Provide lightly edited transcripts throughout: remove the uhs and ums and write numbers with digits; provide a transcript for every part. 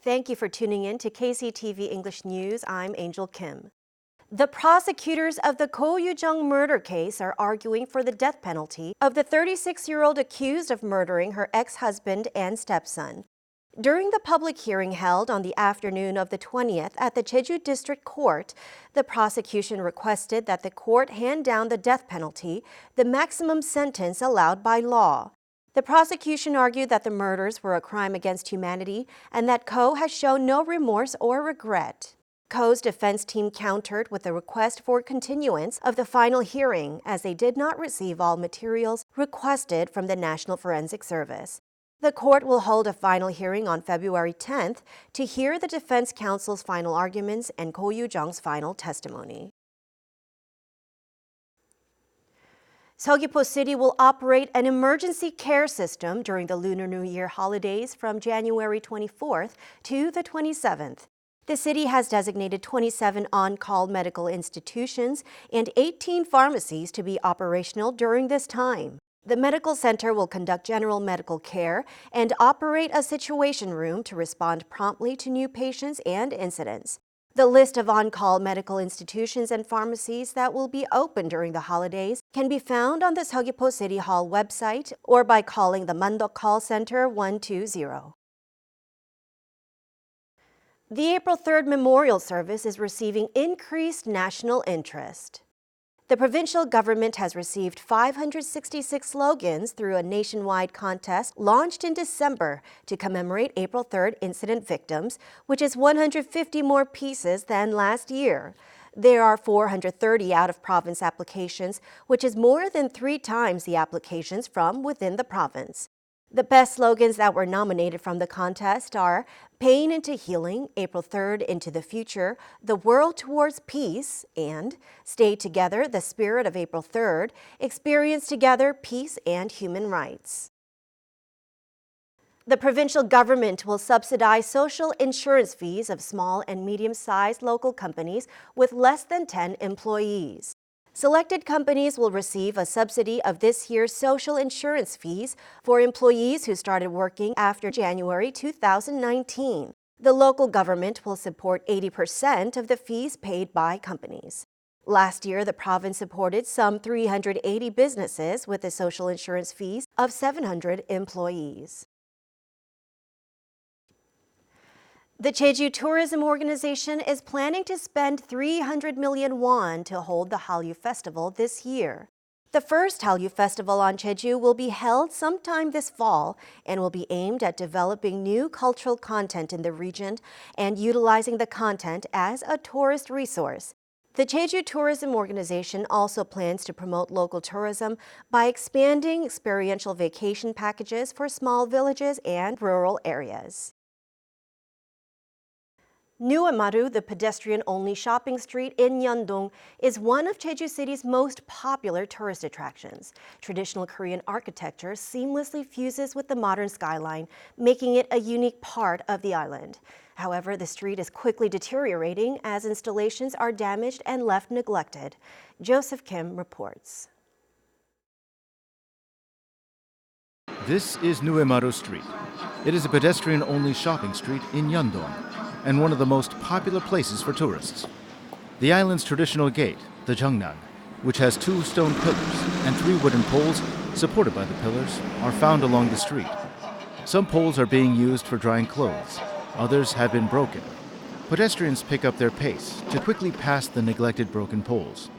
Thank you for tuning in to KCTV English News. I'm Angel Kim. The prosecutors of the Ko Yoo-jung murder case are arguing for the death penalty of the 36-year-old accused of murdering her ex-husband and stepson. During the public hearing held on the afternoon of the 20th at the Jeju District Court, the prosecution requested that the court hand down the death penalty, the maximum sentence allowed by law. The prosecution argued that the murders were a crime against humanity and that Ko has shown no remorse or regret. Ko's defense team countered with a request for continuance of the final hearing as they did not receive all materials requested from the National Forensic Service. The court will hold a final hearing on February 10th to hear the defense counsel's final arguments and Ko Yoo-jung's final testimony. Seogwipo City will operate an emergency care system during the Lunar New Year holidays from January 24th to the 27th. The city has designated 27 on-call medical institutions and 18 pharmacies to be operational during this time. The medical center will conduct general medical care and operate a situation room to respond promptly to new patients and incidents. The list of on-call medical institutions and pharmacies that will be open during the holidays can be found on the Seogwipo City Hall website or by calling the Mandok Call Center 120. The April 3rd memorial service is receiving increased national interest. The provincial government has received 566 slogans through a nationwide contest launched in December to commemorate April 3rd incident victims, which is 150 more pieces than last year. There are 430 out-of-province applications, which is more than 3 times the applications from within the province. The best slogans that were nominated from the contest are Pain into Healing, April 3rd into the Future, The World Towards Peace, and Stay Together, the Spirit of April 3rd, Experience Together, Peace and Human Rights. The provincial government will subsidize social insurance fees of small and medium-sized local companies with less than 10 employees. Selected companies will receive a subsidy of this year's social insurance fees for employees who started working after January 2019. The local government will support 80% of the fees paid by companies. Last year, the province supported some 380 businesses with the social insurance fees of 700 employees. The Jeju Tourism Organization is planning to spend 300 million won to hold the Hallyu Festival this year. The first Hallyu Festival on Jeju will be held sometime this fall and will be aimed at developing new cultural content in the region and utilizing the content as a tourist resource. The Jeju Tourism Organization also plans to promote local tourism by expanding experiential vacation packages for small villages and rural areas. Nuemaru, the pedestrian-only shopping street in Yeondong, is one of Jeju City's most popular tourist attractions. Traditional Korean architecture seamlessly fuses with the modern skyline, making it a unique part of the island. However, the street is quickly deteriorating as installations are damaged and left neglected. Joseph Kim reports. This is Nuemaru Street. It is a pedestrian-only shopping street in Yeondong, and one of the most popular places for tourists. The island's traditional gate, the Jeongnan, which has 2 stone pillars and 3 wooden poles supported by the pillars, are found along the street. Some poles are being used for drying clothes, others have been broken. Pedestrians pick up their pace to quickly pass the neglected broken poles.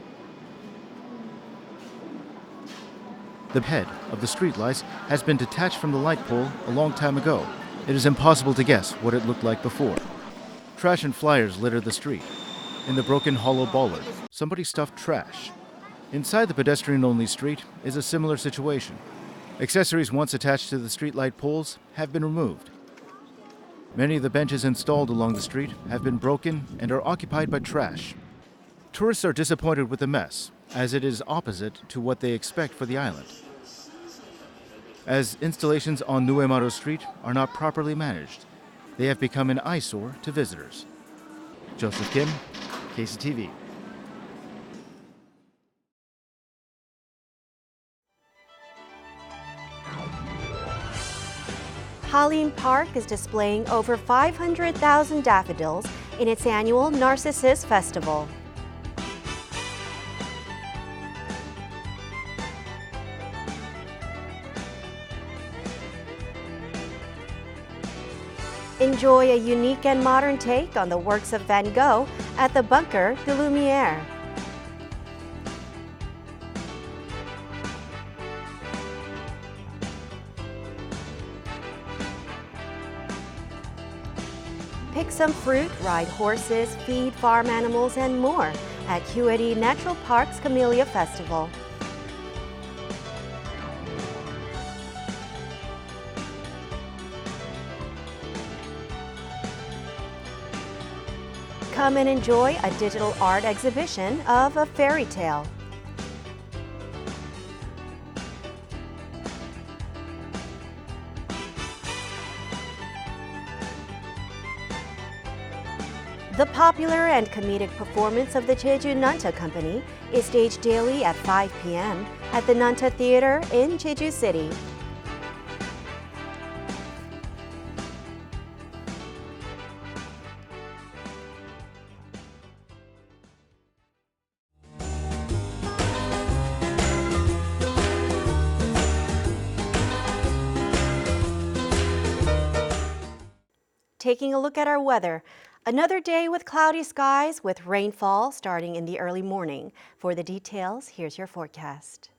The head of the streetlights has been detached from the light pole a long time ago. It is impossible to guess what it looked like before. Trash and flyers litter the street. In the broken hollow bollard, somebody stuffed trash. Inside the pedestrian-only street is a similar situation. Accessories once attached to the streetlight poles have been removed. Many of the benches installed along the street have been broken and are occupied by trash. Tourists are disappointed with the mess, as it is opposite to what they expect for the island. As installations on Nuemaru Street are not properly managed, they have become an eyesore to visitors. Joseph Kim, KCTV. Hallym Park is displaying over 500,000 daffodils in its annual Narcissus Festival. Enjoy a unique and modern take on the works of Van Gogh at the Bunker de Lumière. Pick some fruit, ride horses, feed farm animals, and more at Huedi Natural Park's Camellia Festival. Come and enjoy a digital art exhibition of a fairy tale. The popular and comedic performance of the Jeju Nanta Company is staged daily at 5 p.m. at the Nanta Theater in Jeju City. Taking a look at our weather. Another day with cloudy skies with rainfall starting in the early morning. For the details, here's your forecast.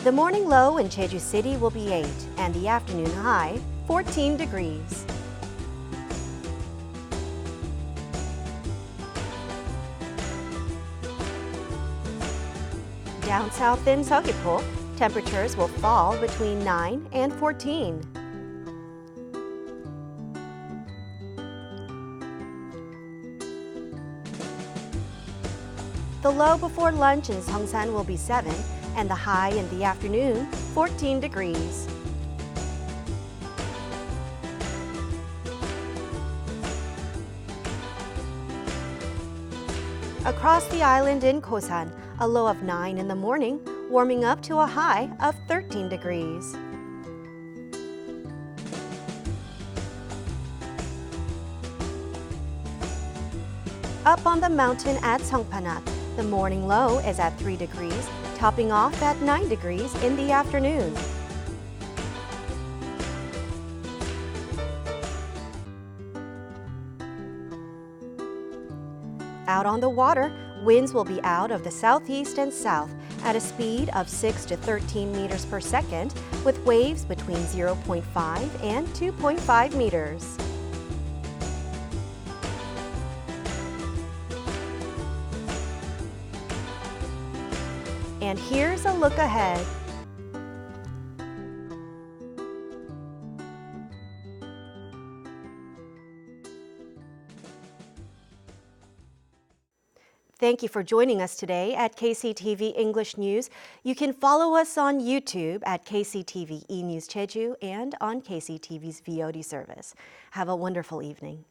The morning low in Jeju City will be 8 and the afternoon high 14 degrees. Down south in Seogwipo, temperatures will fall between 9 and 14. The low before lunch in Seongsan will be 7 and the high in the afternoon 14 degrees. Across the island in Kosan, a low of 9 in the morning, warming up to a high of 13 degrees. Up on the mountain at Songpanat, the morning low is at 3 degrees, topping off at 9 degrees in the afternoon. Out on the water, winds will be out of the southeast and south at a speed of 6 to 13 meters per second, with waves between 0.5 and 2.5 meters. And here's a look ahead. Thank you for joining us today at KCTV English News. You can follow us on YouTube at KCTV E! News Jeju and on KCTV's VOD service. Have a wonderful evening.